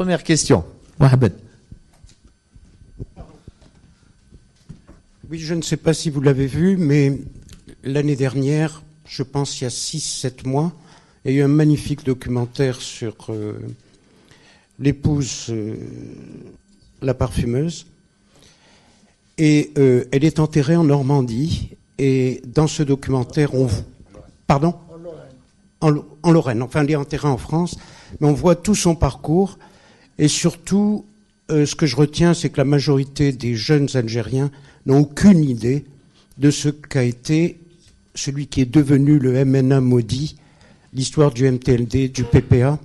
Première question. Mohamed. Oui, je ne sais pas si vous l'avez vu, mais l'année dernière, je pense il y a 6-7 mois, il y a eu un magnifique documentaire sur l'épouse, la parfumeuse. Et elle est enterrée en Normandie. Et dans ce documentaire, on... Pardon ? En Lorraine. Enfin, elle est enterrée en France. Mais on voit tout son parcours. Et surtout, ce que je retiens, c'est que la majorité des jeunes Algériens n'ont aucune idée de ce qu'a été celui qui est devenu le MNA maudit, l'histoire du MTLD, du PPA.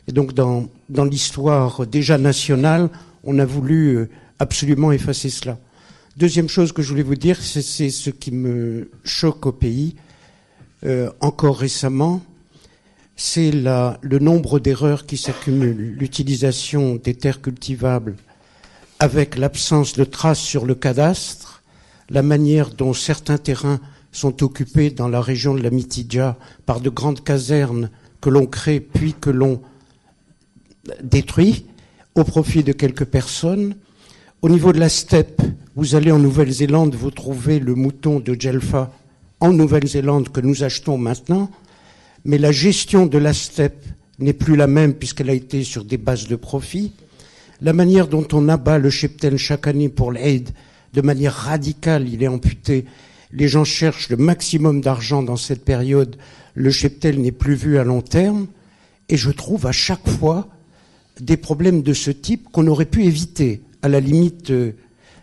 Et donc, dans l'histoire déjà nationale, on a voulu absolument effacer cela. Deuxième chose que je voulais vous dire, c'est ce qui me choque au pays, encore récemment, c'est le nombre d'erreurs qui s'accumulent. L'utilisation des terres cultivables avec l'absence de traces sur le cadastre, la manière dont certains terrains sont occupés dans la région de la Mitidja par de grandes casernes que l'on crée puis que l'on détruit au profit de quelques personnes. Au niveau de la steppe, vous allez en Nouvelle-Zélande, vous trouvez le mouton de Djelfa en Nouvelle-Zélande que nous achetons maintenant, mais la gestion de la steppe n'est plus la même puisqu'elle a été sur des bases de profit. La manière dont on abat le cheptel chaque année pour l'Aïd, de manière radicale, il est amputé. Les gens cherchent le maximum d'argent dans cette période. Le cheptel n'est plus vu à long terme. Et je trouve à chaque fois des problèmes de ce type qu'on aurait pu éviter. À la limite,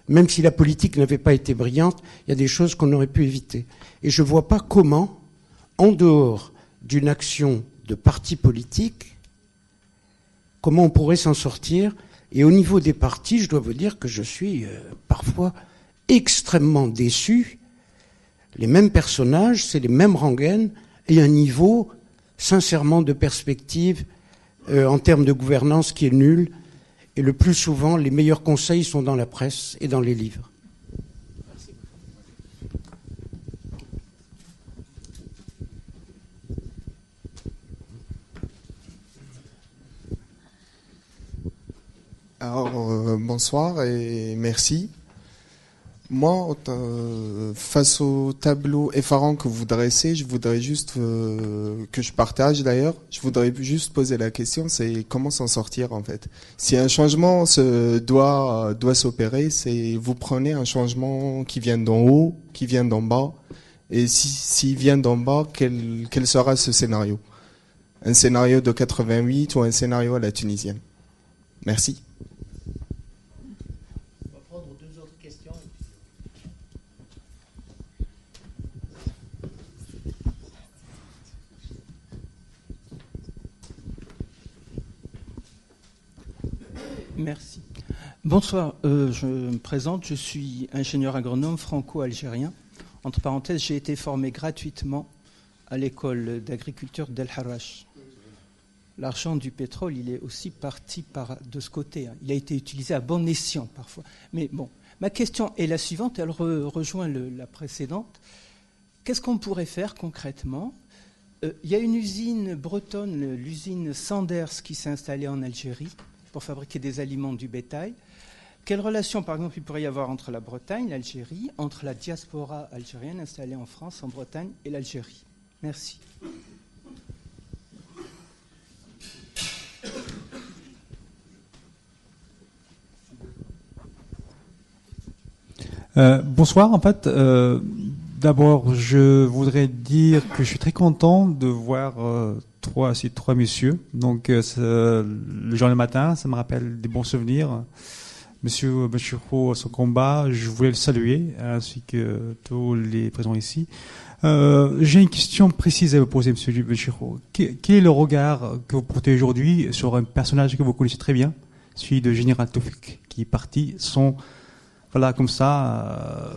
même si la politique n'avait pas été brillante, il y a des choses qu'on aurait pu éviter. Et je ne vois pas comment, en dehors d'une action de parti politique, comment on pourrait s'en sortir. Et au niveau des partis, je dois vous dire que je suis parfois extrêmement déçu. Les mêmes personnages, c'est les mêmes rengaines, et un niveau, sincèrement, de perspective en termes de gouvernance qui est nul. Et le plus souvent, les meilleurs conseils sont dans la presse et dans les livres. Alors, bonsoir et merci. Moi, face au tableau effarant que vous dressez, je voudrais juste que je partage d'ailleurs. Je voudrais juste poser la question, c'est comment s'en sortir en fait. Si un changement doit s'opérer, c'est vous prenez un changement qui vient d'en haut, qui vient d'en bas, et s'il vient d'en bas, quel sera ce scénario? Un scénario de 88 ou un scénario à la tunisienne? Merci. Merci. Bonsoir, je me présente, je suis ingénieur agronome franco-algérien. Entre parenthèses, j'ai été formé gratuitement à l'école d'agriculture d'El Harrach. L'argent du pétrole, il est aussi parti de ce côté. Il a été utilisé à bon escient parfois. Mais bon, ma question est la suivante, elle rejoint la précédente. Qu'est-ce qu'on pourrait faire concrètement? Il y a une usine bretonne, l'usine Sanders, qui s'est installée en Algérie pour fabriquer des aliments du bétail. Quelle relation, par exemple, il pourrait y avoir entre la Bretagne, l'Algérie, entre la diaspora algérienne installée en France, en Bretagne et l'Algérie? Merci. Bonsoir, en fait, d'abord, je voudrais dire que je suis très content de voir trois messieurs. Donc, le jour et le matin, ça me rappelle des bons souvenirs. Monsieur Bachirou, son combat, je voulais le saluer, ainsi que tous les présents ici. J'ai une question précise à vous poser, monsieur Bachirou. Quel est le regard que vous portez aujourd'hui sur un personnage que vous connaissez très bien, celui de Général Toufik, qui est parti sans, voilà, comme ça,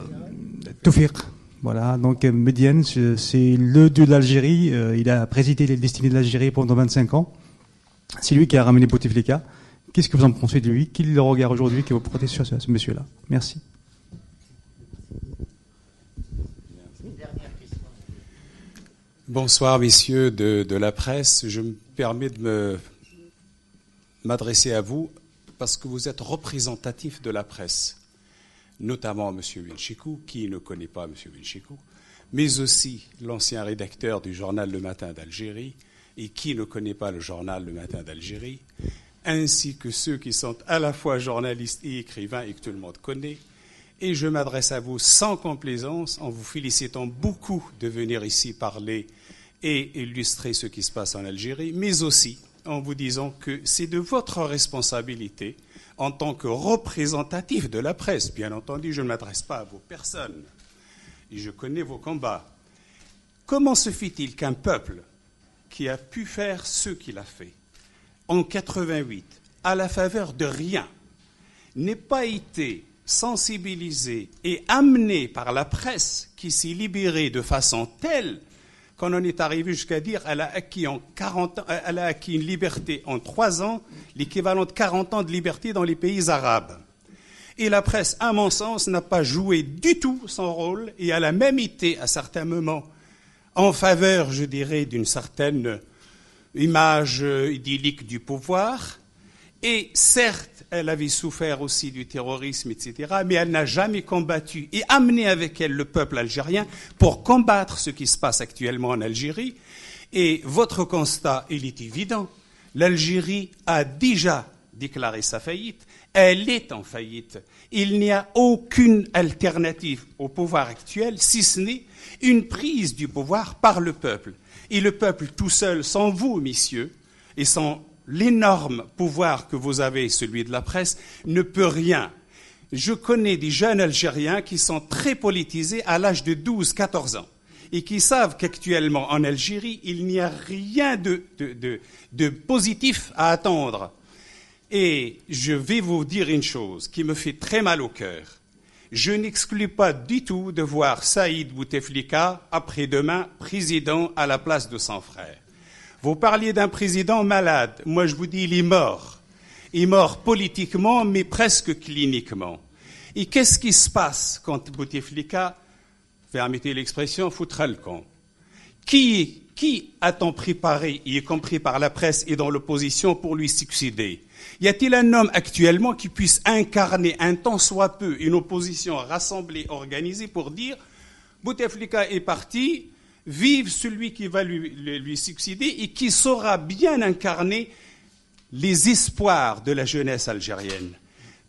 Toufik. Voilà, donc Mediane, c'est le dieu de l'Algérie. Il a présidé les destinées de l'Algérie pendant 25 ans. C'est lui qui a ramené Bouteflika. Qu'est-ce que vous en pensez de lui? Quel est le regard aujourd'hui que vous portez sur ce monsieur-là? Merci. Bonsoir, messieurs de la presse. Je me permets de m'adresser à vous parce que vous êtes représentatif de la presse, notamment M. Benchikou, qui ne connaît pas M. Benchikou, mais aussi l'ancien rédacteur du journal Le Matin d'Algérie, et qui ne connaît pas le journal Le Matin d'Algérie, ainsi que ceux qui sont à la fois journalistes et écrivains et que tout le monde connaît. Et je m'adresse à vous sans complaisance, en vous félicitant beaucoup de venir ici parler et illustrer ce qui se passe en Algérie, mais aussi en vous disant que c'est de votre responsabilité, en tant que représentatif de la presse. Bien entendu, je ne m'adresse pas à vos personnes, et je connais vos combats. Comment se fait-il qu'un peuple qui a pu faire ce qu'il a fait en 88, à la faveur de rien, n'ait pas été sensibilisé et amené par la presse qui s'est libérée de façon telle qu'on en est arrivé jusqu'à dire qu'elle a acquis en 40 ans, elle a acquis une liberté en 3 ans, l'équivalent de 40 ans de liberté dans les pays arabes. Et la presse, à mon sens, n'a pas joué du tout son rôle et elle a même été, à certains moments, en faveur, je dirais, d'une certaine image idyllique du pouvoir. Et certes, elle avait souffert aussi du terrorisme, etc., mais elle n'a jamais combattu et amené avec elle le peuple algérien pour combattre ce qui se passe actuellement en Algérie. Et votre constat, il est évident. L'Algérie a déjà déclaré sa faillite. Elle est en faillite. Il n'y a aucune alternative au pouvoir actuel, si ce n'est une prise du pouvoir par le peuple. Et le peuple tout seul, sans vous, messieurs, et sans l'énorme pouvoir que vous avez, celui de la presse, ne peut rien. Je connais des jeunes Algériens qui sont très politisés à l'âge de 12-14 ans et qui savent qu'actuellement en Algérie, il n'y a rien de positif à attendre. Et je vais vous dire une chose qui me fait très mal au cœur. Je n'exclus pas du tout de voir Saïd Bouteflika, après-demain, président à la place de son frère. Vous parliez d'un président malade. Moi, je vous dis, il est mort. Il est mort politiquement, mais presque cliniquement. Et qu'est-ce qui se passe quand Bouteflika, permettez l'expression, foutra le camp? Qui a-t-on préparé, y compris par la presse et dans l'opposition, pour lui succéder? Y a-t-il un homme actuellement qui puisse incarner un tant soit peu une opposition rassemblée, organisée pour dire Bouteflika est parti, vive celui qui va lui succéder et qui saura bien incarner les espoirs de la jeunesse algérienne.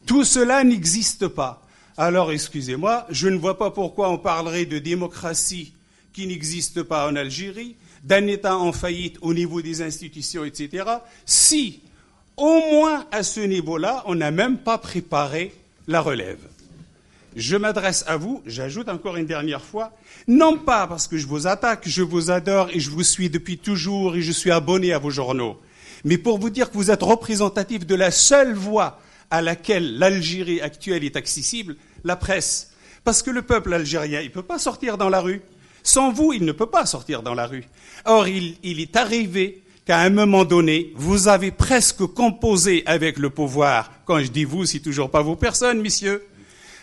Tout cela n'existe pas. Alors, excusez-moi, je ne vois pas pourquoi on parlerait de démocratie qui n'existe pas en Algérie, d'un État en faillite au niveau des institutions, etc., si, au moins à ce niveau-là, on n'a même pas préparé la relève. Je m'adresse à vous, j'ajoute encore une dernière fois, non pas parce que je vous attaque, je vous adore et je vous suis depuis toujours et je suis abonné à vos journaux, mais pour vous dire que vous êtes représentatif de la seule voie à laquelle l'Algérie actuelle est accessible, la presse. Parce que le peuple algérien, il ne peut pas sortir dans la rue. Sans vous, il ne peut pas sortir dans la rue. Or, il est arrivé qu'à un moment donné, vous avez presque composé avec le pouvoir. Quand je dis vous, c'est toujours pas vos personnes, messieurs.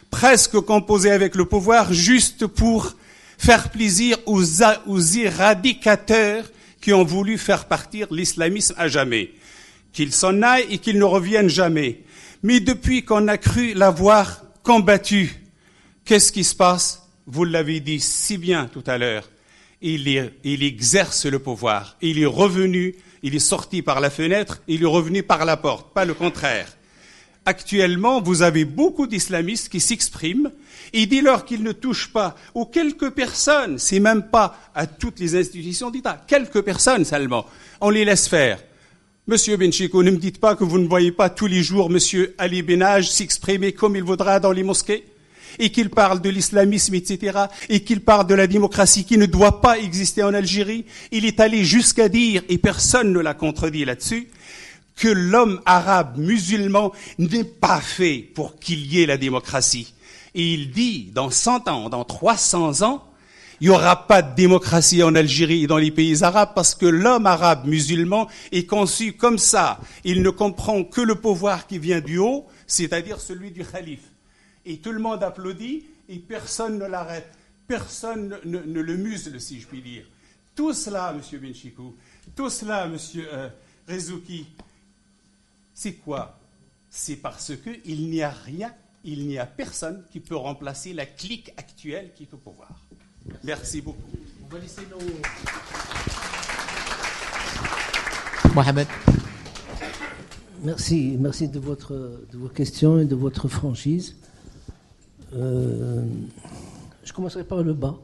Presque composé avec le pouvoir juste pour faire plaisir aux éradicateurs qui ont voulu faire partir l'islamisme à jamais. Qu'ils s'en aillent et qu'ils ne reviennent jamais. Mais depuis qu'on a cru l'avoir combattu, qu'est-ce qui se passe? Vous l'avez dit si bien tout à l'heure. Il exerce le pouvoir. Il est revenu, il est sorti par la fenêtre, il est revenu par la porte, pas le contraire. Actuellement, vous avez beaucoup d'islamistes qui s'expriment et dès-lors qu'ils ne touchent pas aux quelques personnes, c'est même pas à toutes les institutions d'État, quelques personnes seulement, on les laisse faire. Monsieur Benchikou, ne me dites pas que vous ne voyez pas tous les jours Monsieur Ali Benaj s'exprimer comme il voudra dans les mosquées et qu'il parle de l'islamisme, etc., et qu'il parle de la démocratie qui ne doit pas exister en Algérie. Il est allé jusqu'à dire, et personne ne l'a contredit là-dessus, que l'homme arabe musulman n'est pas fait pour qu'il y ait la démocratie. Et il dit, dans 100 ans, dans 300 ans, il n'y aura pas de démocratie en Algérie et dans les pays arabes parce que l'homme arabe musulman est conçu comme ça. Il ne comprend que le pouvoir qui vient du haut, c'est-à-dire celui du calife. Et tout le monde applaudit et personne ne l'arrête. Personne ne le musle, si je puis dire. Tout cela, Monsieur Benchikou, tout cela, Monsieur Rezouki, C'est quoi? C'est parce qu'il n'y a rien, il n'y a personne qui peut remplacer la clique actuelle qui est au pouvoir. Merci beaucoup. On va laisser nos... Mohamed. Merci de vos questions et de votre franchise. Je commencerai par le bas.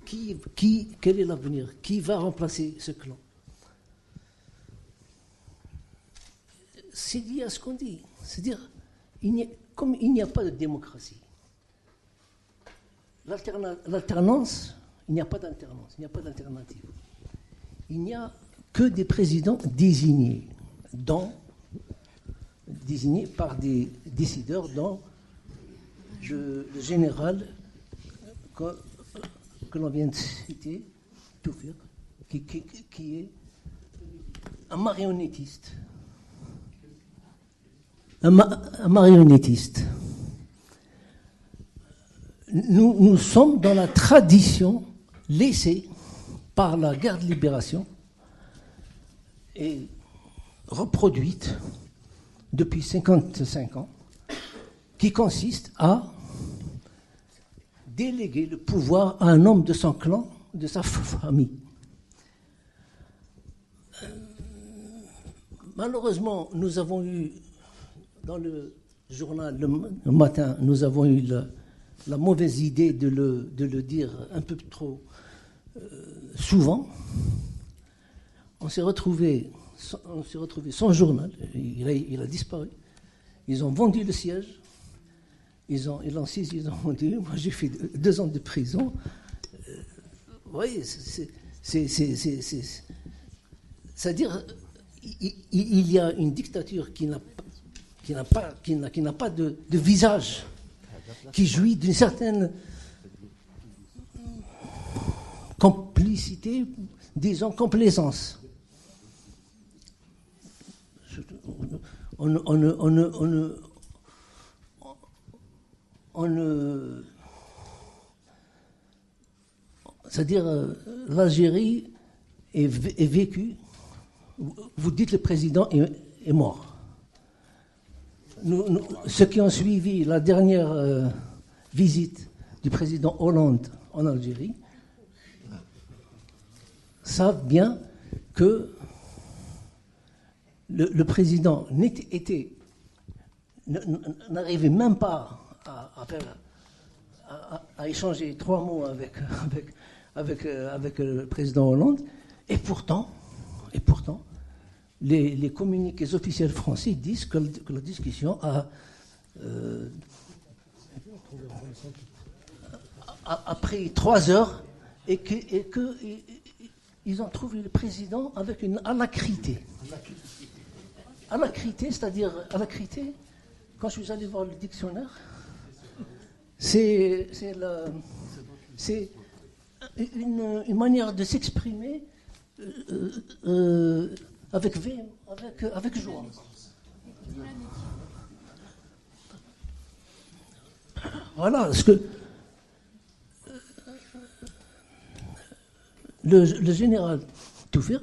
Quel est l'avenir? Qui va remplacer ce clan? C'est lié à ce qu'on dit. C'est-à-dire, comme il n'y a pas de démocratie, l'alternance, il n'y a pas d'alternance, il n'y a pas d'alternative. Il n'y a que des présidents désignés par des décideurs, dont le général que l'on vient de citer, Toufir, qui est un marionnettiste. Un marionnettiste. Nous sommes dans la tradition laissée par la guerre de libération et reproduite depuis 55 ans, qui consiste à déléguer le pouvoir à un homme de son clan, de sa famille. Malheureusement, nous avons eu, dans le journal le matin, nous avons eu la mauvaise idée de le dire un peu trop souvent. On s'est retrouvé sans journal, il a disparu. Ils ont vendu le siège, ils l'ont saisi, ils ont vendu. Moi, j'ai fait 2 ans de prison. Vous voyez, c'est-à-dire, il y a une dictature qui n'a pas de visage, qui jouit d'une certaine complicité, disons complaisance. C'est-à-dire, l'Algérie est vécue. Vous dites le président est mort. Ceux qui ont suivi la dernière visite du président Hollande en Algérie savent bien que le président n'arrivait même pas à échanger 3 mots avec le président Hollande, et pourtant les communiqués officiels français disent que la discussion a pris 3 heures et qu'ils ont trouvé le président avec une alacrité. Alacrité, c'est-à-dire alacrité, quand je suis allé voir le dictionnaire, c'est une manière de s'exprimer avec joie. Voilà, ce que le général Toufir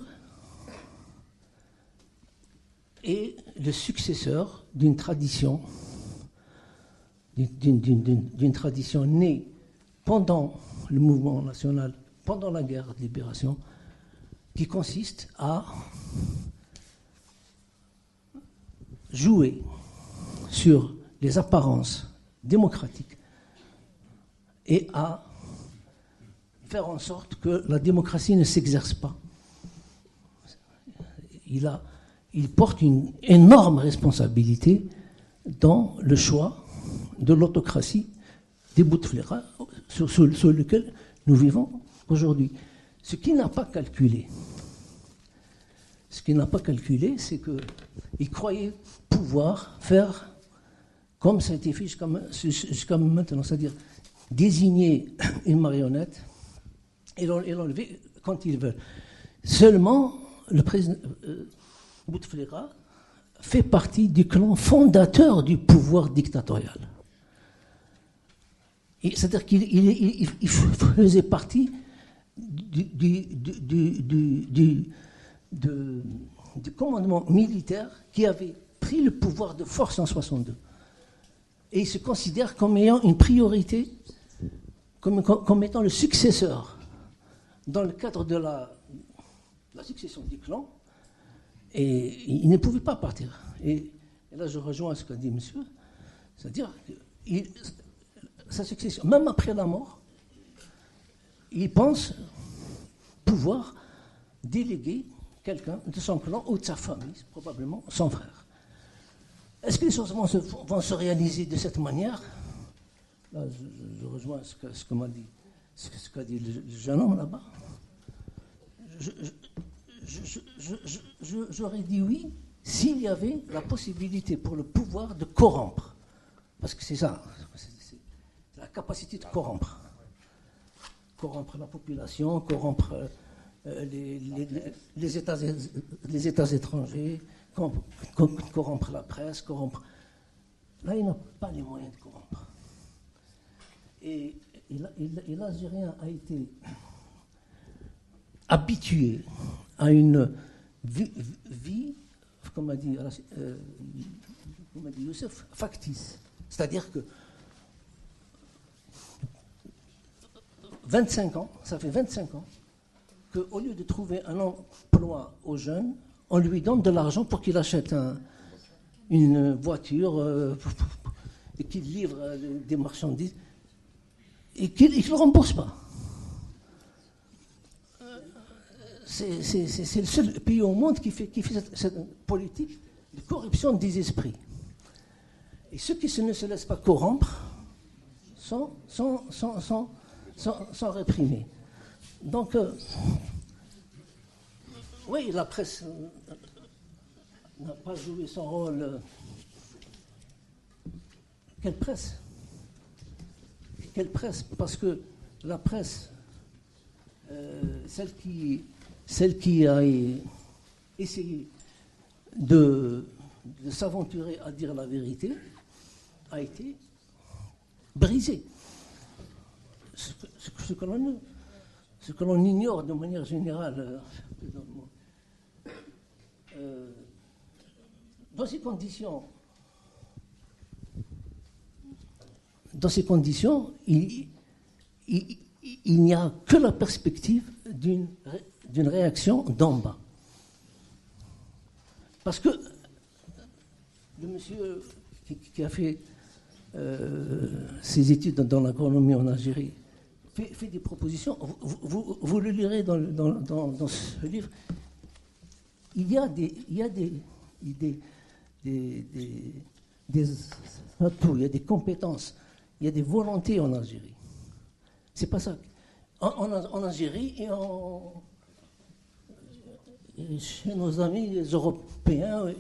est le successeur d'une tradition née pendant le mouvement national, pendant la guerre de libération, qui consiste à jouer sur les apparences démocratiques et à faire en sorte que la démocratie ne s'exerce pas. Il porte une énorme responsabilité dans le choix de l'autocratie des Bouteflika sur lequel nous vivons aujourd'hui. Ce qu'il n'a pas calculé, c'est qu'il croyait pouvoir faire comme ça a été fait jusqu'à maintenant, c'est-à-dire désigner une marionnette et l'enlever quand il veut. Seulement, le président Bouteflika fait partie du clan fondateur du pouvoir dictatorial. C'est-à-dire qu'il faisait partie du commandement militaire qui avait pris le pouvoir de force en 62. Et il se considère comme ayant une priorité, comme étant le successeur dans le cadre de la succession du clan. Et il ne pouvait pas partir. Et là, je rejoins ce qu'a dit monsieur, c'est-à-dire que sa succession, même après la mort, il pense pouvoir déléguer quelqu'un de son clan ou de sa famille, probablement son frère. Est-ce que les choses vont se réaliser de cette manière? Là, je rejoins ce qu'a dit le jeune homme là-bas. J'aurais dit oui s'il y avait la possibilité pour le pouvoir de corrompre. Parce que c'est ça, c'est la capacité de corrompre. Corrompre la population, corrompre les États étrangers, corrompre la presse, corrompre. Là, il n'a pas les moyens de corrompre. Et l'Algérien a été habitué à une vie, comme a dit Youssef, factice. C'est-à-dire que 25 ans, ça fait 25 ans, qu'au lieu de trouver un emploi aux jeunes, on lui donne de l'argent pour qu'il achète une voiture et qu'il livre des marchandises et qu'il ne le rembourse pas. C'est le seul pays au monde qui fait cette politique de corruption des esprits. Et ceux qui ne se laissent pas corrompre sont réprimés. Donc, oui, la presse n'a pas joué son rôle. Quelle presse? Quelle presse? Parce que la presse, celle qui a essayé de s'aventurer à dire la vérité, a été brisée. Ce que l'on ignore de manière générale, dans ces conditions, il n'y a que la perspective d'une réaction d'en bas. Parce que le monsieur qui a fait ses études dans l'agronomie en Algérie fait des propositions. Vous le lirez dans ce livre. Il y a des atouts, il y a des compétences, il y a des volontés en Algérie. C'est pas ça. En Algérie et chez nos amis les Européens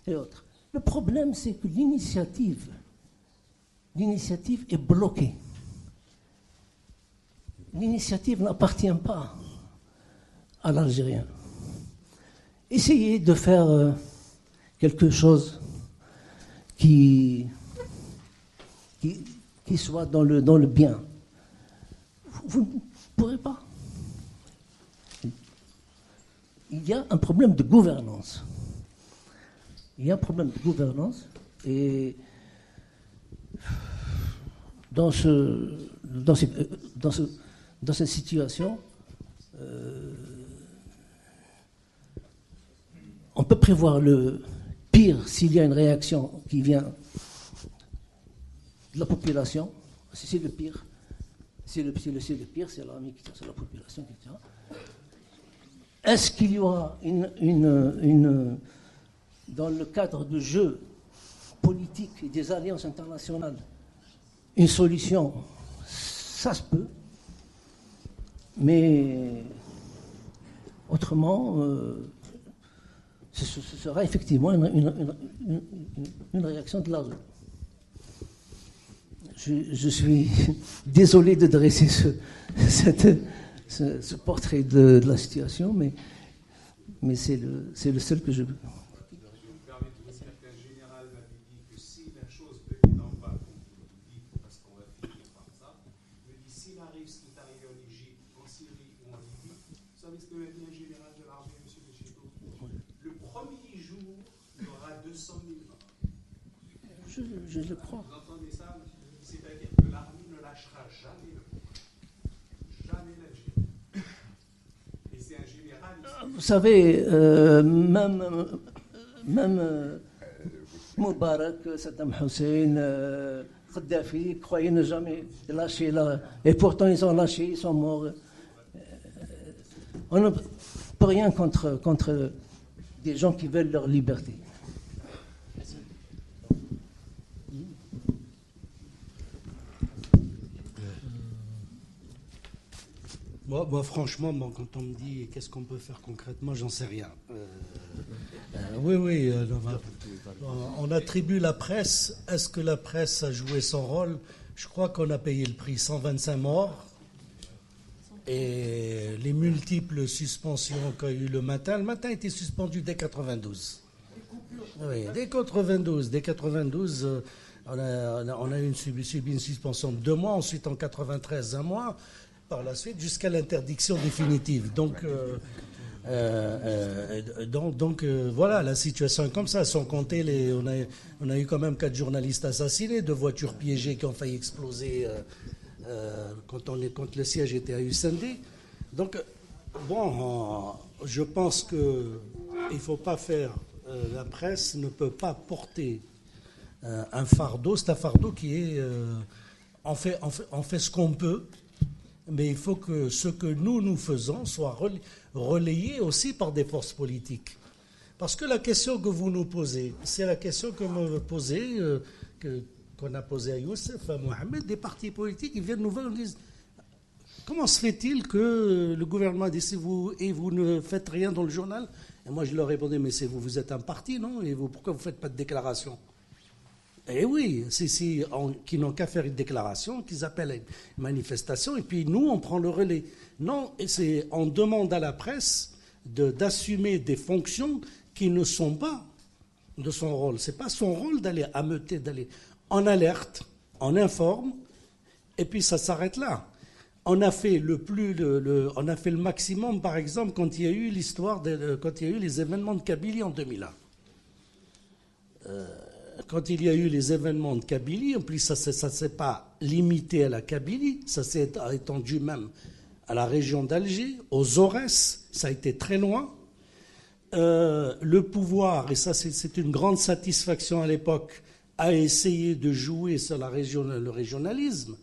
et autres. Le problème, c'est que l'initiative est bloquée. L'initiative n'appartient pas à l'Algérien. Essayez de faire quelque chose qui soit dans le bien. Vous ne pourrez pas. Il y a un problème de gouvernance. Et dans cette situation, on peut prévoir le pire s'il y a une réaction qui vient de la population. C'est le pire. C'est le pire, c'est l'armée qui tire, c'est la population qui tire. Est-ce qu'il y aura dans le cadre de jeux politiques et des alliances internationales, une solution? Ça se peut. Mais autrement, ce sera effectivement une réaction de la rue. Je suis désolé de dresser ce portrait de la situation, mais c'est le seul que je veux. Je me permets de vous dire qu'un général m'avait dit que si la chose venait d'en bas, comme vous le dites, parce qu'on va finir par ça, il me dit s'il arrive ce qui est arrivé en Égypte, en Syrie ou en Libye, vous savez ce que m'a dit un général de l'armée, M. Il y aura 200 000 morts. Je le crois. Vous entendez ça? C'est-à-dire que l'armée ne lâchera jamais le pouvoir. Jamais l'Algérie. Et c'est un général ici. Vous savez, même Moubarak, Saddam Hussein, Kadhafi, croyaient ne jamais lâcher là. Et pourtant, ils ont lâché, ils sont morts. On ne peut rien contre des gens qui veulent leur liberté. Moi, franchement, quand on me dit qu'est-ce qu'on peut faire concrètement, j'en sais rien. Oui, on attribue la presse. Est-ce que la presse a joué son rôle? Je crois qu'on a payé le prix, 125 morts. Et les multiples suspensions qu'il y a eu le matin était suspendu dès 92. Oui, dès 92, on a subi une suspension de 2 mois, ensuite en 93, 1 mois. Par la suite, jusqu'à l'interdiction définitive. Donc, voilà, la situation est comme ça. Sans compter, on a eu quand même 4 journalistes assassinés, 2 voitures piégées qui ont failli exploser quand le siège était à Hussein-D. Donc, bon, je pense qu'il ne faut pas faire. La presse ne peut pas porter un fardeau. C'est un fardeau qui est. On fait ce qu'on peut. Mais il faut que ce que nous faisons soit relayé aussi par des forces politiques. Parce que la question que vous nous posez, c'est la question que me posez, qu'on a posée à Youssef, à Mohamed, des partis politiques, ils viennent nous voir et nous disent comment se fait-il que le gouvernement décide vous ne faites rien dans le journal? Et moi je leur répondais, mais vous êtes un parti, non? Et pourquoi vous ne faites pas de déclaration? Eh oui, qui n'ont qu'à faire une déclaration, qu'ils appellent à une manifestation, et puis nous, on prend le relais. Non, on demande à la presse d'assumer des fonctions qui ne sont pas de son rôle. Ce n'est pas son rôle d'aller ameuter, d'aller en alerte, on informe, et puis ça s'arrête là. On a fait on a fait le maximum, par exemple, quand il y a eu quand il y a eu les événements de Kabylie en 2001. Quand il y a eu les événements de Kabylie, en plus ça ne s'est pas limité à la Kabylie, ça s'est étendu même à la région d'Alger, aux Aurès, ça a été très loin. Le pouvoir, et ça c'est une grande satisfaction à l'époque, a essayé de jouer sur le régionalisme.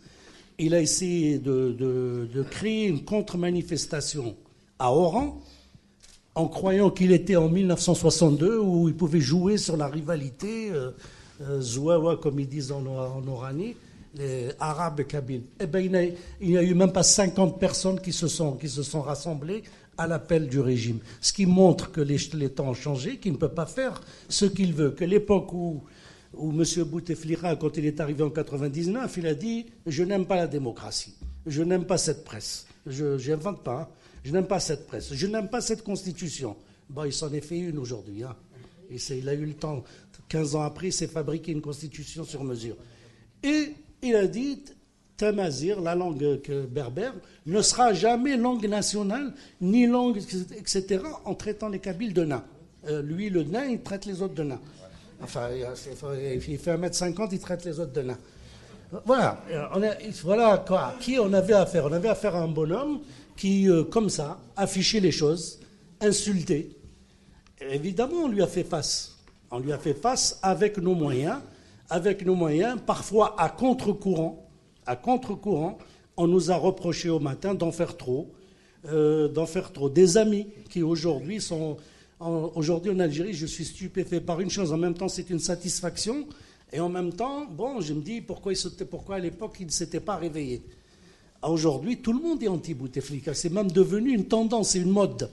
Il a essayé de créer une contre-manifestation à Oran, en croyant qu'il était en 1962, où il pouvait jouer sur la rivalité Zouawa, comme ils disent en Oranie, les Arabes et Kabyles. Eh bien, il n'y a eu même pas 50 personnes qui se sont rassemblées à l'appel du régime. Ce qui montre que les temps ont changé, qu'il ne peut pas faire ce qu'il veut. Que l'époque où M. Bouteflika, quand il est arrivé en 99, il a dit « Je n'aime pas la démocratie, je n'aime pas cette presse, je n'invente pas, hein. Je n'aime pas cette presse, je n'aime pas cette constitution. » Bon, il s'en est fait une aujourd'hui. Hein. Il a eu le temps, 15 ans après, il s'est fabriqué une constitution sur mesure. Et il a dit, Tamazir, la langue berbère, ne sera jamais langue nationale, ni langue, etc., en traitant les Kabyles de nains. Lui, le nain, il traite les autres de nains. Enfin, il fait 1m50, il traite les autres de nains. Voilà, voilà quoi. À qui on avait affaire? On avait affaire à un bonhomme qui, comme ça, affichait les choses, insultait. Et évidemment, on lui a fait face. On lui a fait face avec nos moyens, parfois à contre-courant. À contre-courant, on nous a reproché au matin d'en faire trop. Des amis qui aujourd'hui sont... Aujourd'hui en Algérie, je suis stupéfait par une chose. En même temps, c'est une satisfaction. Et en même temps, bon, je me dis pourquoi à l'époque il ne s'était pas réveillé. Aujourd'hui, tout le monde est anti-Bouteflika. C'est même devenu une tendance, c'est une mode.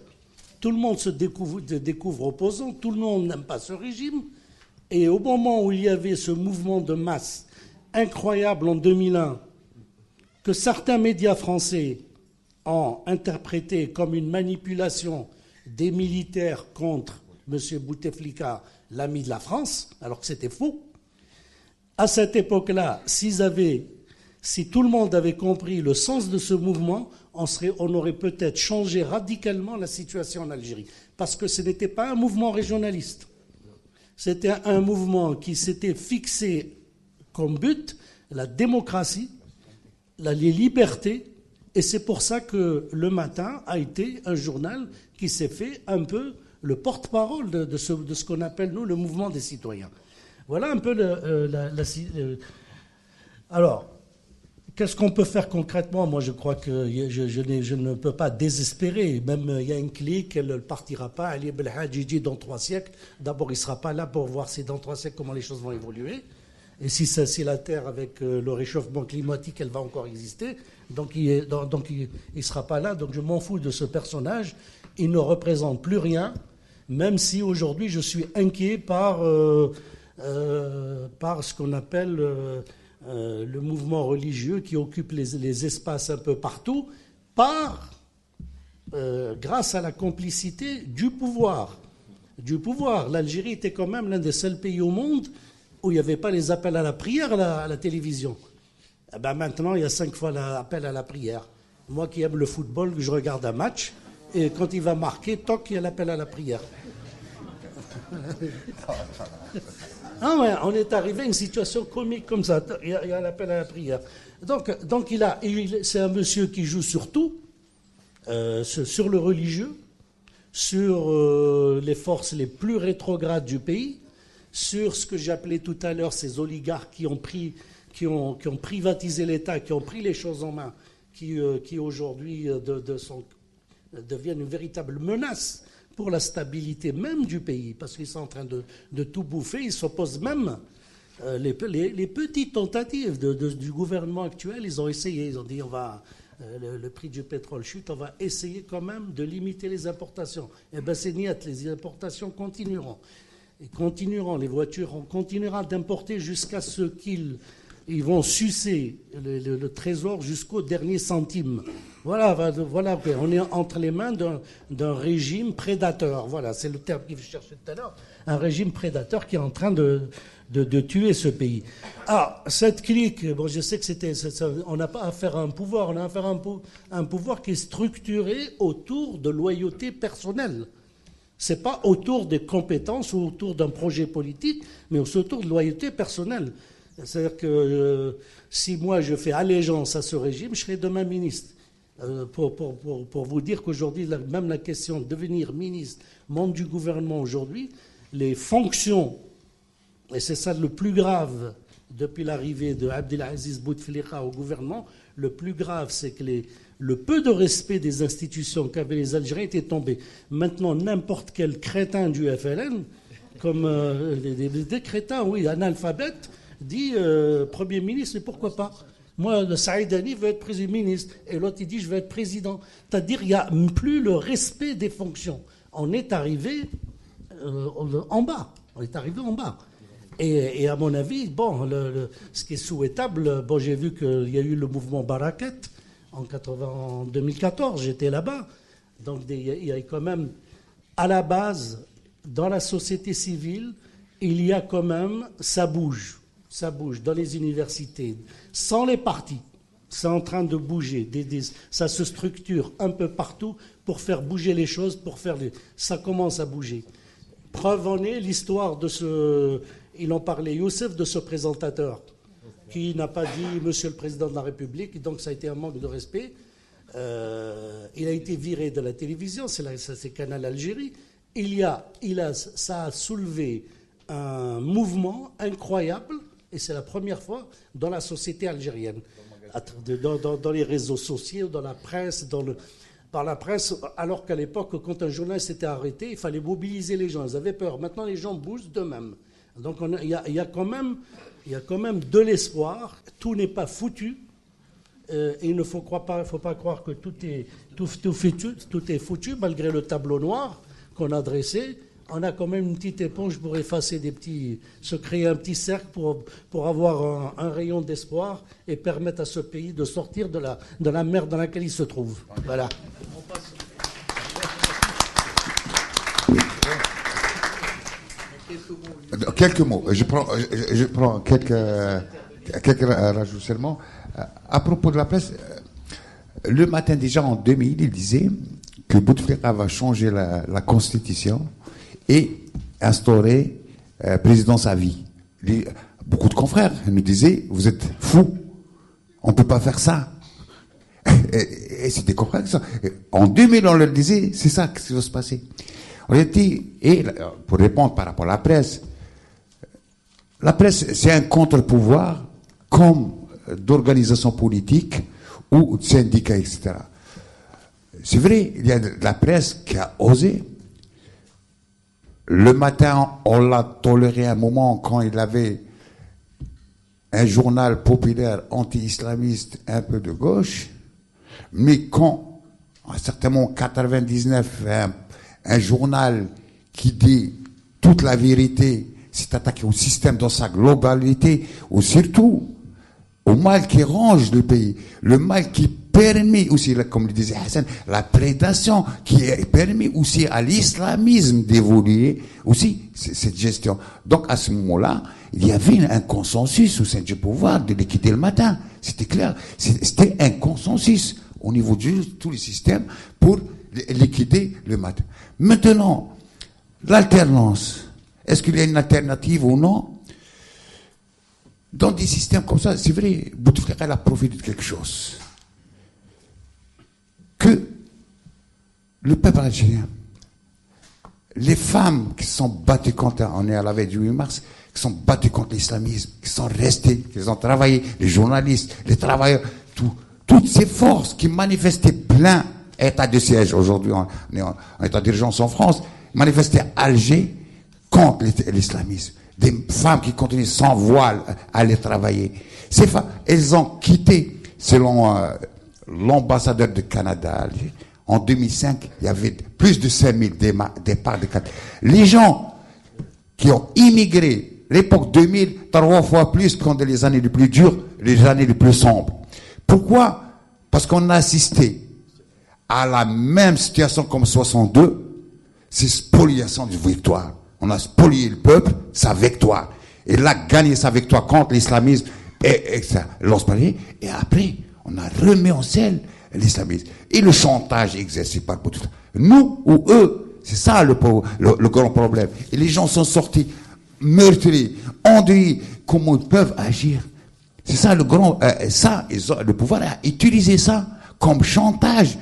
Tout le monde se découvre opposant, tout le monde n'aime pas ce régime. Et au moment où il y avait ce mouvement de masse incroyable en 2001, que certains médias français ont interprété comme une manipulation des militaires contre M. Bouteflika, l'ami de la France, alors que c'était faux. À cette époque-là, si tout le monde avait compris le sens de ce mouvement, on aurait peut-être changé radicalement la situation en Algérie. Parce que ce n'était pas un mouvement régionaliste. C'était un mouvement qui s'était fixé comme but la démocratie, les libertés, et c'est pour ça que Le Matin a été un journal qui s'est fait un peu le porte-parole de ce qu'on appelle, nous, le mouvement des citoyens. Voilà un peu Alors, qu'est-ce qu'on peut faire concrètement? Moi, je crois que je ne peux pas désespérer. Même il y a une clique, elle ne partira pas. Ali Belhadjiji dans 3 siècles. D'abord, il ne sera pas là pour voir si dans 3 siècles comment les choses vont évoluer. Et si la Terre, avec le réchauffement climatique, elle va encore exister, donc il ne sera pas là. Donc je m'en fous de ce personnage. Il ne représente plus rien, même si aujourd'hui je suis inquiet par ce qu'on appelle le mouvement religieux qui occupe les espaces un peu partout, grâce à la complicité du pouvoir. L'Algérie était quand même l'un des seuls pays au monde où il n'y avait pas les appels à la prière à la télévision. Eh ben maintenant, il y a 5 fois l'appel à la prière. Moi qui aime le football, je regarde un match, et quand il va marquer, toc, il y a l'appel à la prière. Ah ouais, on est arrivé à une situation comique comme ça. Il y a l'appel à la prière. Donc c'est un monsieur qui joue sur tout, sur le religieux, sur les forces les plus rétrogrades du pays, sur ce que j'appelais tout à l'heure ces oligarques qui ont privatisé l'État, qui ont pris les choses en main, qui aujourd'hui deviennent une véritable menace pour la stabilité même du pays, parce qu'ils sont en train de tout bouffer. Ils s'opposent même. Les petites tentatives du gouvernement actuel, ils ont essayé. Ils ont dit le prix du pétrole chute, on va essayer quand même de limiter les importations. Eh bien, c'est niet, les importations continueront. Les voitures, on continuera d'importer jusqu'à ce qu'ils vont sucer le trésor jusqu'au dernier centime. Voilà, on est entre les mains d'un régime prédateur. Voilà, c'est le terme que je cherchais tout à l'heure. Un régime prédateur qui est en train de tuer ce pays. Ah, cette clique, bon, je sais que on n'a pas affaire à un pouvoir, on a affaire à un pouvoir qui est structuré autour de loyauté personnelle. C'est pas autour des compétences ou autour d'un projet politique, mais autour de loyauté personnelle. C'est-à-dire que si moi je fais allégeance à ce régime, je serai demain ministre. Pour vous dire qu'aujourd'hui, même la question de devenir ministre, membre du gouvernement aujourd'hui, les fonctions, et c'est ça le plus grave depuis l'arrivée de Abdelaziz Bouteflika au gouvernement, le plus grave, c'est que le peu de respect des institutions qu'avaient les Algériens était tombé. Maintenant, n'importe quel crétin du FLN, comme des crétins, oui, analphabètes, dit Premier ministre, et pourquoi pas? Moi, le Saïdani veut être Premier ministre, et l'autre, il dit je veux être président. C'est-à-dire qu'il n'y a plus le respect des fonctions. On est arrivé en bas. On est arrivé en bas. Et à mon avis, bon, ce qui est souhaitable, bon, j'ai vu qu'il y a eu le mouvement Barakat en 2014, j'étais là-bas. Donc il y a quand même, à la base, dans la société civile, il y a quand même, ça bouge dans les universités, sans les partis. C'est en train de bouger, ça se structure un peu partout pour faire bouger les choses, ça commence à bouger. Preuve en est l'histoire il en parlait, Youssef, de ce présentateur qui n'a pas dit Monsieur le Président de la République, donc ça a été un manque de respect. Il a été viré de la télévision, c'est Canal Algérie. Ça a soulevé un mouvement incroyable, et c'est la première fois dans la société algérienne, dans les réseaux sociaux, dans la presse, par la presse, alors qu'à l'époque, quand un journaliste était arrêté, il fallait mobiliser les gens, ils avaient peur. Maintenant, les gens bougent d'eux-mêmes. Donc il y a quand même de l'espoir. Tout n'est pas foutu. Et il ne faut pas croire que tout est foutu, malgré le tableau noir qu'on a dressé. On a quand même une petite éponge pour effacer se créer un petit cercle pour avoir un rayon d'espoir et permettre à ce pays de sortir de la merde dans laquelle il se trouve. Voilà. Quelques mots. Je prends quelques rajouts seulement. À propos de la presse, le matin déjà en 2000, il disait que Bouteflika va changer la constitution et instaurer présidence à vie. Beaucoup de confrères nous disaient, vous êtes fous, on ne peut pas faire ça. Et c'était confrères que ça. En 2000, on leur disait, c'est ça qui va se passer. On était, et pour répondre par rapport à la presse, c'est un contre-pouvoir comme d'organisations politiques ou de syndicats, etc. C'est vrai, il y a de la presse qui a osé. Le matin, on l'a toléré un moment quand il avait un journal populaire anti-islamiste un peu de gauche, mais quand, à un certain moment, en 99, un journal qui dit toute la vérité, s'est attaqué au système dans sa globalité, ou surtout au mal qui range le pays, le mal qui permet aussi, comme le disait Hassan, la prédation, qui permet aussi à l'islamisme d'évoluer, aussi cette gestion. Donc à ce moment-là, il y avait un consensus au sein du pouvoir de liquider le matin. C'était clair. C'était un consensus au niveau de tous les systèmes pour liquider le matin. Maintenant, l'alternance. Est-ce qu'il y a une alternative ou non? Dans des systèmes comme ça, c'est vrai, Bouteflika a profité de quelque chose. Que le peuple algérien, les femmes qui sont battues contre, on est à la veille du 8 mars, qui sont battues contre l'islamisme, qui sont restées, qui ont travaillé, les journalistes, les travailleurs, toutes ces forces qui manifestaient plein état de siège, aujourd'hui on est en état d'urgence en France, manifestaient à Alger contre l'islamisme. Des femmes qui continuent sans voile à aller travailler. Ces femmes, elles ont quitté, selon l'ambassadeur du Canada à Alger, en 2005, il y avait plus de 5000 départs de Canada. Les gens qui ont immigré, l'époque 2000, 3 fois plus qu'en les années les plus dures, les années les plus sombres. Pourquoi? Parce qu'on a assisté à la même situation comme 62, c'est spoliation de victoire. On a spolié le peuple, sa victoire. Et il a gagné sa victoire contre l'islamisme et ça. Et après, on a remis en selle l'islamisme. Et le chantage exercé par Bouteflika. Nous ou eux, c'est ça le grand problème. Et les gens sont sortis meurtris, endeuillés. Comment ils peuvent agir? C'est ça le grand... le pouvoir a utilisé ça comme chantage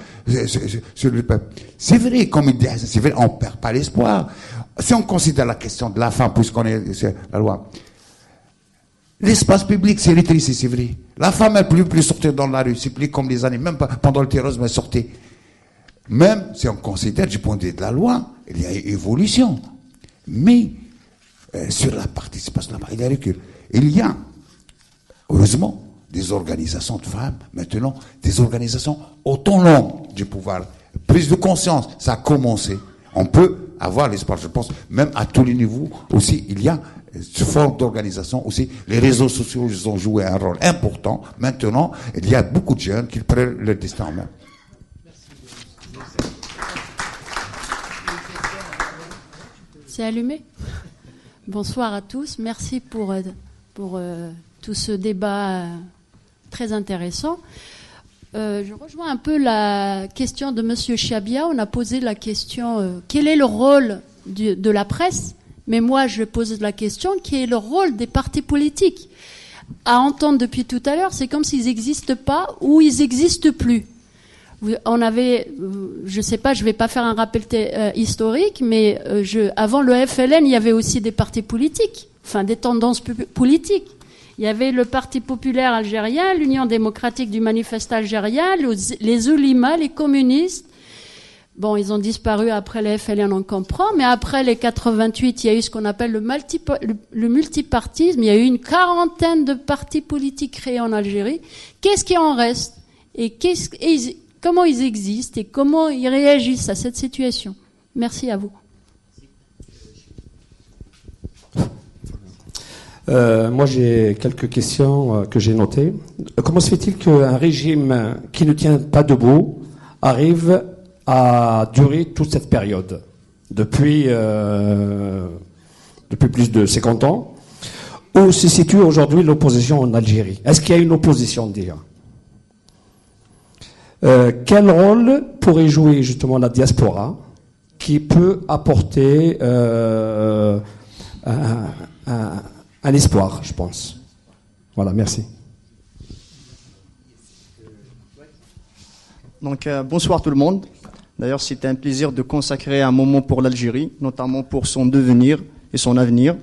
sur le peuple. C'est vrai, comme il dit, c'est vrai, on ne perd pas l'espoir. Si on considère la question de la femme, puisqu'on est sur la loi, l'espace public, c'est rétréci, c'est vrai. La femme, elle ne peut plus sortir dans la rue, c'est plus comme les années, même pendant le terrorisme, elle sortait. Même si on considère du point de vue de la loi, il y a une évolution. Mais sur la participation, il y a recul. Il y a, heureusement, des organisations de femmes, maintenant, des organisations autonomes du pouvoir. Prise de conscience, ça a commencé. On peut avoir l'espoir, je pense, même à tous les niveaux aussi, il y a ce forme d'organisation aussi. Les réseaux sociaux, ils ont joué un rôle important. Maintenant, il y a beaucoup de jeunes qui prennent leur destin en main. C'est allumé? Bonsoir à tous. Merci pour tout ce débat très intéressant. Je rejoins un peu la question de Monsieur Chiabia. On a posé la question quel est le rôle de la presse? Mais moi, je pose la question quel est le rôle des partis politiques? À entendre depuis tout à l'heure, c'est comme s'ils n'existent pas ou ils n'existent plus. On avait, je sais pas, je vais pas faire un rappel historique, mais avant le FLN, il y avait aussi des partis politiques, enfin des tendances politiques. Il y avait le Parti populaire algérien, l'Union démocratique du manifeste algérien, les oulimas, les communistes. Bon, ils ont disparu après le FLN, on comprend, mais après les 88, il y a eu ce qu'on appelle le multipartisme. Il y a eu une quarantaine de partis politiques créés en Algérie. Qu'est-ce qui en reste? Et comment ils existent et comment ils réagissent à cette situation? Merci à vous. Moi, j'ai quelques questions que j'ai notées. Comment se fait-il qu'un régime qui ne tient pas debout arrive à durer toute cette période depuis plus de 50 ans? Où se situe aujourd'hui l'opposition en Algérie? Est-ce qu'il y a une opposition déjà? Quel rôle pourrait jouer justement la diaspora qui peut apporter un espoir, je pense. Voilà, merci. Donc, bonsoir tout le monde. D'ailleurs, c'était un plaisir de consacrer un moment pour l'Algérie, notamment pour son devenir et son avenir.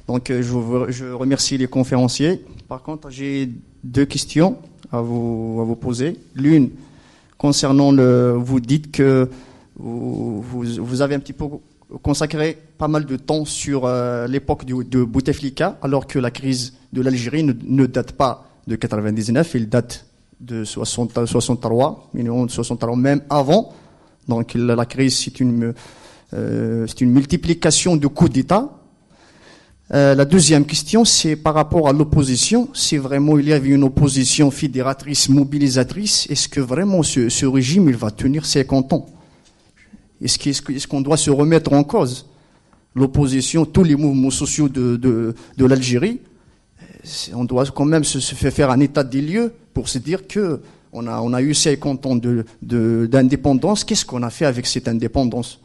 Donc, je remercie les conférenciers. Par contre, j'ai deux questions à vous poser. L'une, concernant vous dites que vous avez un petit peu consacré pas mal de temps sur l'époque de Bouteflika, alors que la crise de l'Algérie ne date pas de 99, il date de 63, minimum de 63, même avant. Donc la crise, c'est une multiplication de coups d'État. La deuxième question, c'est par rapport à l'opposition. Si vraiment il y avait une opposition fédératrice, mobilisatrice, est-ce que vraiment ce régime il va tenir 50 ans? Est-ce qu'on doit se remettre en cause? L'opposition, tous les mouvements sociaux de l'Algérie, on doit quand même se faire un état des lieux pour se dire que on a eu 50 ans d'indépendance. Qu'est-ce qu'on a fait avec cette indépendance?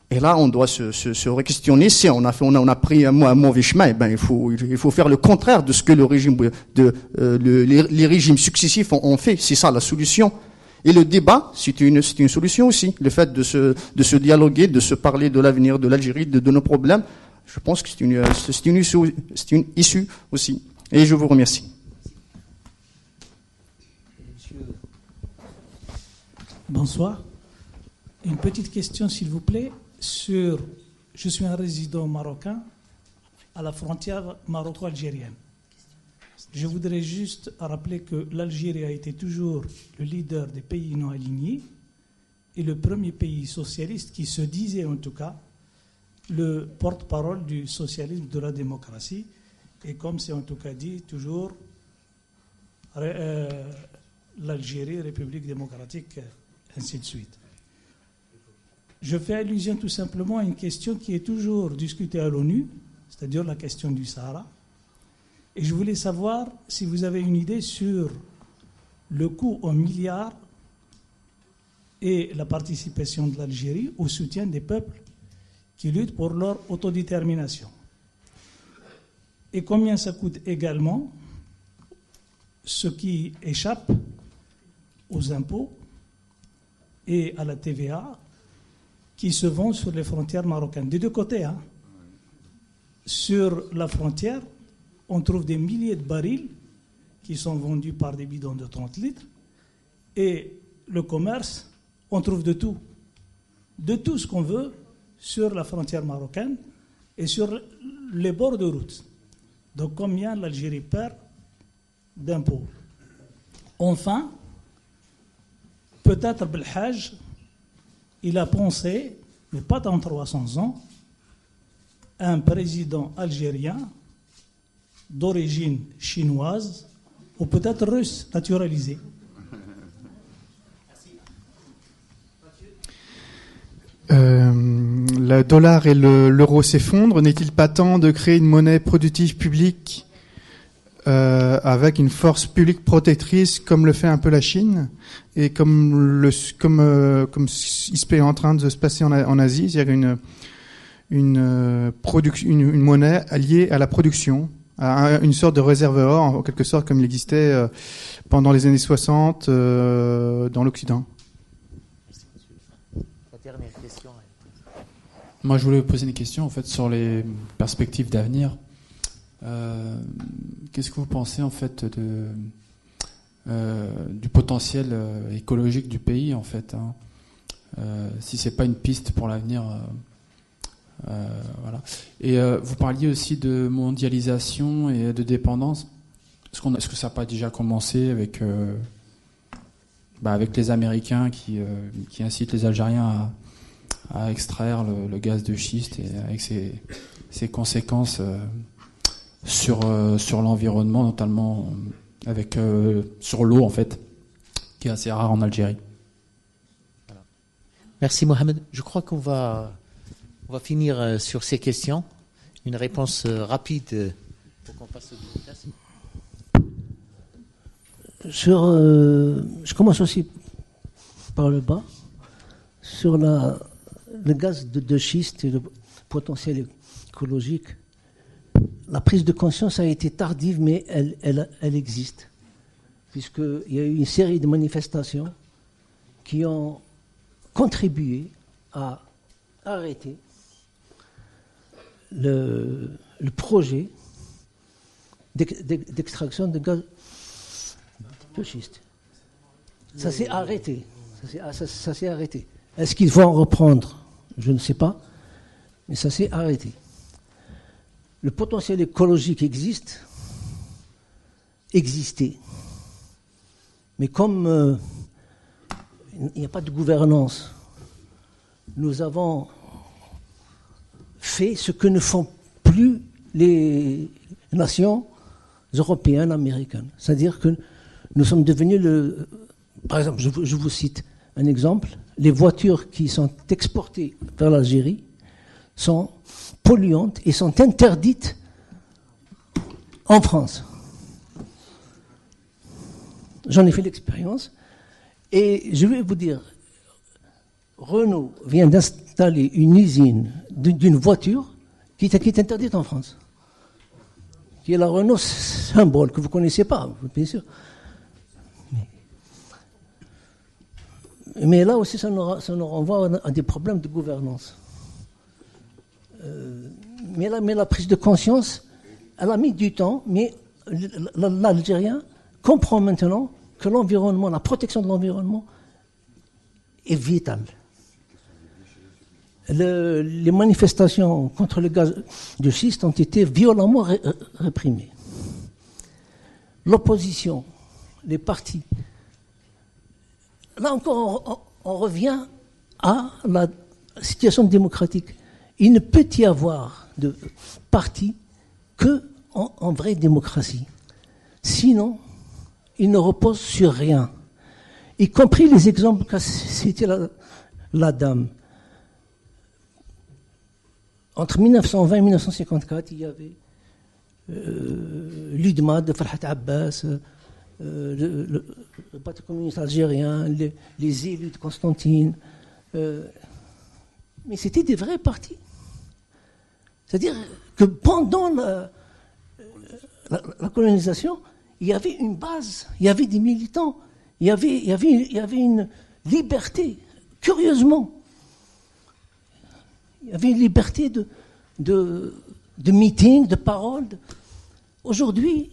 Et là, on doit se re-questionner. Si on a pris un mauvais chemin, il faut faire le contraire de ce que les régimes successifs ont fait. C'est ça la solution. Et le débat, c'est une solution aussi. Le fait de se dialoguer, de se parler de l'avenir de l'Algérie, de nos problèmes, je pense que c'est une issue aussi. Et je vous remercie. Bonsoir. Une petite question, s'il vous plaît. Je suis un résident marocain à la frontière maroco-algérienne. Je voudrais juste rappeler que l'Algérie a été toujours le leader des pays non alignés et le premier pays socialiste qui se disait en tout cas le porte-parole du socialisme, de la démocratie. Et comme c'est en tout cas dit toujours, l'Algérie, République démocratique, ainsi de suite. Je fais allusion tout simplement à une question qui est toujours discutée à l'ONU, c'est-à-dire la question du Sahara. Et je voulais savoir si vous avez une idée sur le coût en milliards et la participation de l'Algérie au soutien des peuples qui luttent pour leur autodétermination. Et combien ça coûte également ce qui échappe aux impôts et à la TVA qui se vont sur les frontières marocaines. Des deux côtés. Hein. Sur la frontière, on trouve des milliers de barils qui sont vendus par des bidons de 30 litres. Et le commerce, on trouve de tout. De tout ce qu'on veut sur la frontière marocaine et sur les bords de route. Donc combien l'Algérie perd d'impôts? Enfin, peut-être Belhaj, il a pensé, mais pas dans 300 ans, à un président algérien d'origine chinoise ou peut-être russe, naturalisé. Le dollar et l'euro s'effondrent. N'est-il pas temps de créer une monnaie productive publique avec une force publique protectrice comme le fait un peu la Chine et comme il est en train de se passer en Asie, c'est-à-dire une monnaie liée à la production, à une sorte de réserve or, en quelque sorte comme il existait pendant les années 60 dans l'Occident. Moi, je voulais vous poser une question en fait sur les perspectives d'avenir. Qu'est-ce que vous pensez en fait du potentiel écologique du pays en fait, hein, si c'est pas une piste pour l'avenir, voilà. Et vous parliez aussi de mondialisation et de dépendance. Est-ce que ça n'a pas déjà commencé avec les Américains qui incitent les Algériens à extraire le gaz de schiste et avec ses conséquences sur l'environnement, notamment sur l'eau en fait, qui est assez rare en Algérie. Voilà. Merci Mohamed. Je crois qu'on va finir sur ces questions. Une réponse rapide pour qu'on passe aux dédicaces. Je commence aussi par le bas. Sur le gaz de schiste, potentiel écologique, la prise de conscience a été tardive, mais elle existe. Puisqu'il y a eu une série de manifestations qui ont contribué à arrêter le projet d'extraction de gaz de schiste. Ça s'est arrêté. Ça s'est arrêté. Est-ce qu'il faut en reprendre? Je ne sais pas, mais ça s'est arrêté. Le potentiel écologique existait. Mais comme il n'y a pas de gouvernance, nous avons fait ce que ne font plus les nations européennes, américaines. C'est-à-dire que nous sommes devenus Par exemple, je vous cite un exemple. Les voitures qui sont exportées vers l'Algérie sont polluantes et sont interdites en France. J'en ai fait l'expérience. Et je vais vous dire, Renault vient d'installer une usine d'une voiture qui est interdite en France. Qui est la Renault Symbole, que vous ne connaissez pas, bien sûr. Mais là aussi, ça nous renvoie à des problèmes de gouvernance. Mais la prise de conscience, elle a mis du temps, mais l'Algérien comprend maintenant que l'environnement, la protection de l'environnement est vitale. Les manifestations contre le gaz de schiste ont été violemment réprimées. L'opposition, les partis. Là encore, on revient à la situation démocratique. Il ne peut y avoir de parti qu'en vraie démocratie. Sinon, il ne repose sur rien. Y compris les exemples qu'a cité la dame. Entre 1920 et 1954, il y avait l'UDMA de Farhat Abbas, le Parti communiste algérien, les élus de Constantine. Mais c'était des vrais partis. C'est-à-dire que pendant la colonisation, il y avait une base, il y avait des militants, il y avait une liberté, curieusement. Il y avait une liberté de meeting, de parole. Aujourd'hui,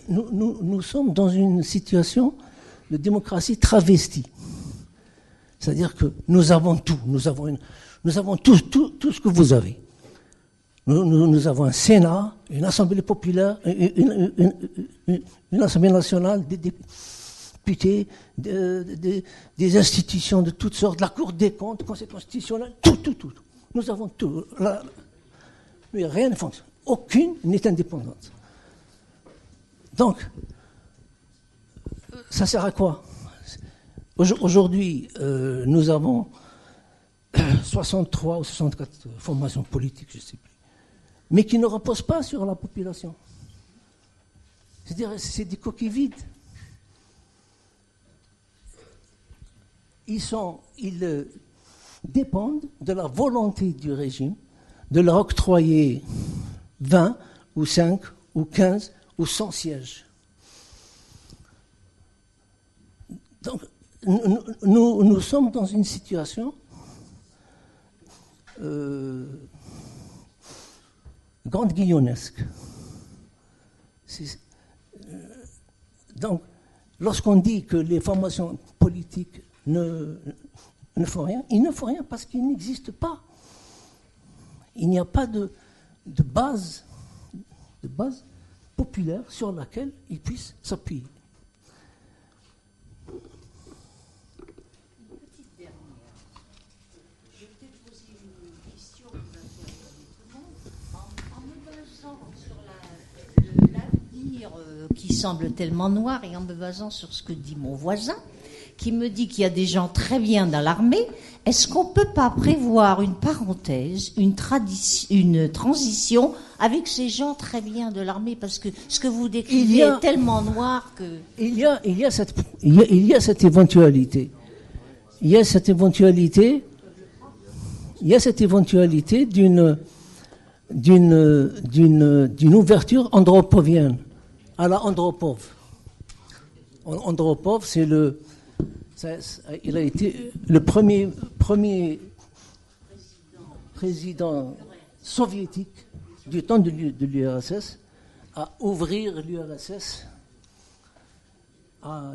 nous sommes dans une situation de démocratie travestie. C'est-à-dire que nous avons tout. Nous avons tout ce que vous avez. Nous avons un Sénat, une Assemblée populaire, une Assemblée nationale, des députés, des institutions de toutes sortes, la Cour des comptes, le Conseil constitutionnel, tout. Nous avons tout. Mais rien ne fonctionne. Aucune n'est indépendante. Donc, ça sert à quoi? Aujourd'hui, nous avons 63 ou 64 formations politiques, je ne sais plus, mais qui ne reposent pas sur la population. C'est-à-dire, c'est des coquilles vides. Ils dépendent de la volonté du régime de leur octroyer 20 ou 5 ou 15 ou 100 sièges. Donc, nous sommes dans une situation grande guillonnesque. Donc, lorsqu'on dit que les formations politiques ne font rien, ils ne font rien parce qu'ils n'existent pas. Il n'y a pas de base populaire sur laquelle ils puissent s'appuyer. Qui semble tellement noir, et en me basant sur ce que dit mon voisin, qui me dit qu'il y a des gens très bien dans l'armée, est-ce qu'on ne peut pas prévoir une parenthèse, une transition avec ces gens très bien de l'armée? Parce que ce que vous décrivez est tellement noir que... Il y a cette éventualité. Il y a cette éventualité. il y a cette éventualité d'une ouverture andropovienne à la Andropov. Andropov, il a été le premier président soviétique du temps de l'URSS à ouvrir l'URSS à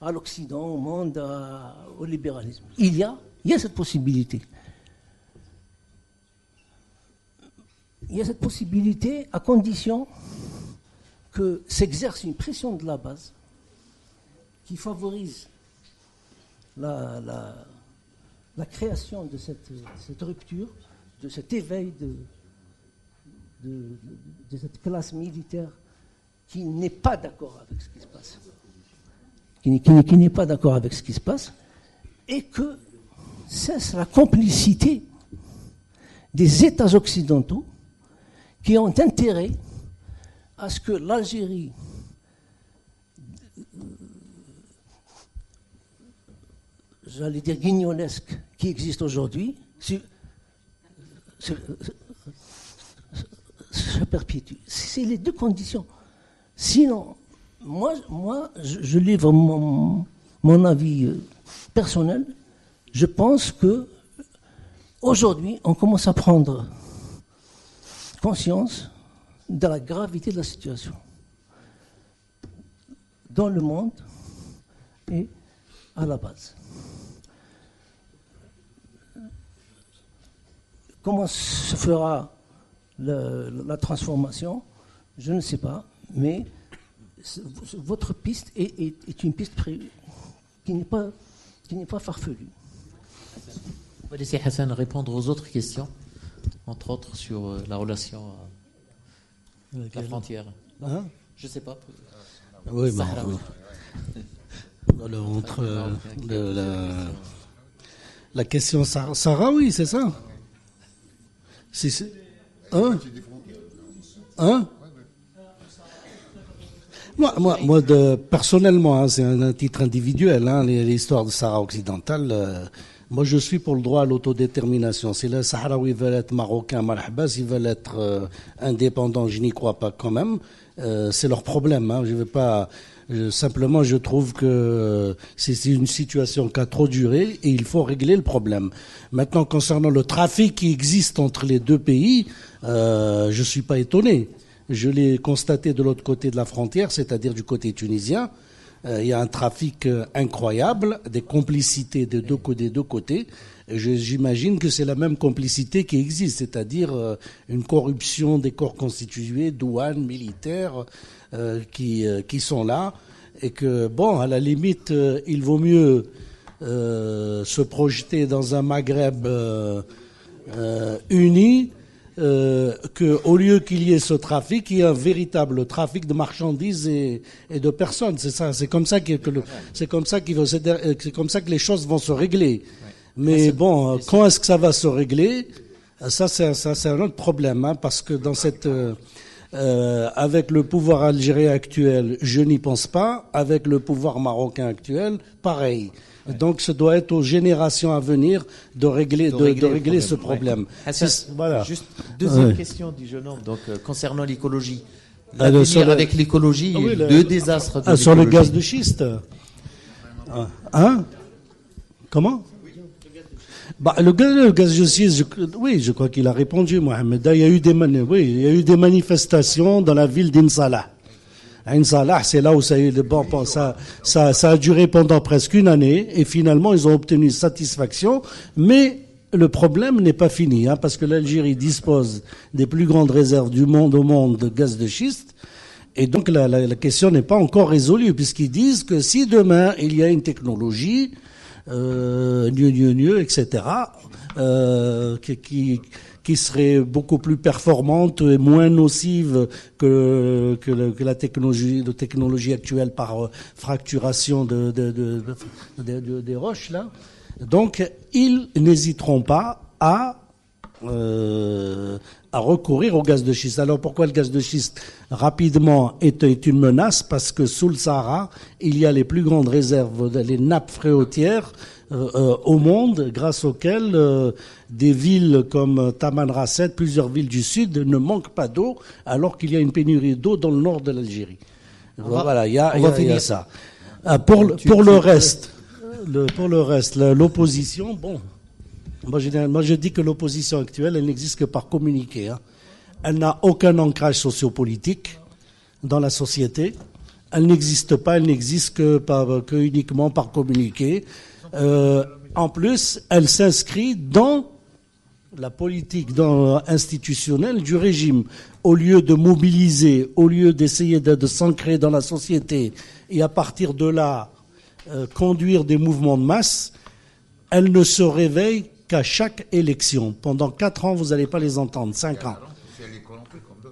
l'Occident, au monde, au libéralisme. Il y a cette possibilité. Il y a cette possibilité à condition que s'exerce une pression de la base qui favorise la création de cette rupture, de cet éveil de cette classe militaire qui n'est pas d'accord avec ce qui se passe, qui n'est pas d'accord avec ce qui se passe, et que cesse la complicité des États occidentaux qui ont intérêt à ce que l'Algérie j'allais dire guignolesque qui existe aujourd'hui se perpétue. C'est les deux conditions. Sinon, moi je livre mon avis personnel. Je pense que aujourd'hui, on commence à prendre conscience de la gravité de la situation dans le monde et à la base. Comment se fera la transformation? Je ne sais pas, mais votre piste est une piste qui n'est pas farfelue. On va laisser Hassan répondre aux autres questions, entre autres sur la relation à la frontière. Hein? Je ne sais pas. Oui, alors, entre la question sahraoui, c'est ça? Moi, personnellement, c'est un titre individuel, l'histoire de Sahara occidental. Moi, je suis pour le droit à l'autodétermination. Si les Sahraouis veulent être marocains, malhabas, ils veulent être indépendants, je n'y crois pas quand même. C'est leur problème. Je vais pas. Simplement, je trouve que c'est une situation qui a trop duré et il faut régler le problème. Maintenant, concernant le trafic qui existe entre les deux pays, je suis pas étonné. Je l'ai constaté de l'autre côté de la frontière, c'est-à-dire du côté tunisien. Il y a un trafic incroyable, des complicités des deux côtés. J'imagine que c'est la même complicité qui existe, c'est-à-dire une corruption des corps constitués, douanes, militaires, qui sont là. Et que, bon, à la limite, il vaut mieux se projeter dans un Maghreb uni qu'au lieu qu'il y ait ce trafic, il y ait un véritable trafic de marchandises et de personnes. C'est ça, c'est comme ça que les choses vont se régler. Mais bon, quand est-ce que ça va se régler? Ça, c'est un autre problème, parce que dans cette avec le pouvoir algérien actuel, je n'y pense pas. Avec le pouvoir marocain actuel, pareil. Donc, ce doit être aux générations à venir de régler ce problème. Voilà. Juste deuxième question du jeune homme, donc concernant l'écologie. L'avenir avec l'écologie, deux désastres de sur le gaz de schiste. Comment? Le gaz de schiste, oui, je crois qu'il a répondu, Mohamed. Il y a eu des manifestations dans la ville d'Ain Salah. Ain Salah, c'est là où ça a duré pendant presque une année, et finalement, ils ont obtenu satisfaction, mais le problème n'est pas fini, parce que l'Algérie dispose des plus grandes réserves du monde au monde de gaz de schiste, et donc la question n'est pas encore résolue, puisqu'ils disent que si demain, il y a une technologie, etc., qui serait beaucoup plus performante et moins nocive que la technologie actuelle par fracturation des roches là. Donc ils n'hésiteront pas à à recourir au gaz de schiste. Alors pourquoi le gaz de schiste rapidement est une menace? Parce que sous le Sahara, il y a les plus grandes réserves, les nappes phréatières au monde, grâce auxquelles des villes comme Tamanrasset, plusieurs villes du sud, ne manquent pas d'eau, alors qu'il y a une pénurie d'eau dans le nord de l'Algérie. Voilà, il y a ça. Pour le reste, l'opposition, bon, moi je dis que l'opposition actuelle, elle n'existe que par communiqué. Hein. Elle n'a aucun ancrage sociopolitique dans la société. Elle n'existe pas, elle n'existe que uniquement par communiqué. En plus, elle s'inscrit dans la politique institutionnelle du régime. Au lieu de mobiliser, au lieu d'essayer de s'ancrer dans la société et à partir de là conduire des mouvements de masse, elle ne se réveille qu'à chaque élection. Pendant 4 ans, vous n'allez pas les entendre. 5 ans.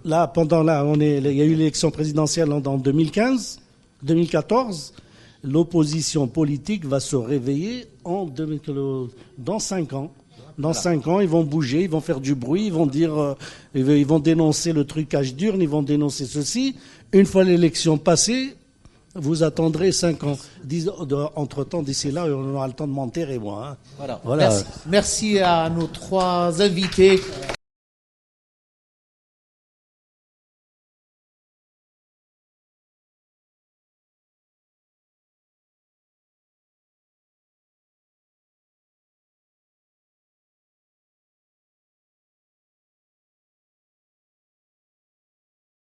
Là, il y a eu l'élection présidentielle en 2015, 2014. L'opposition politique va se réveiller dans 5 ans. Dans 5 ans, ils vont bouger, ils vont faire du bruit, ils vont dire, ils vont dénoncer le trucage d'urne, ils vont dénoncer ceci. Une fois l'élection passée, vous attendrez 5 ans. Entre-temps, d'ici là, on aura le temps de m'enterrer, moi. Hein. Voilà. Merci à nos 3 invités.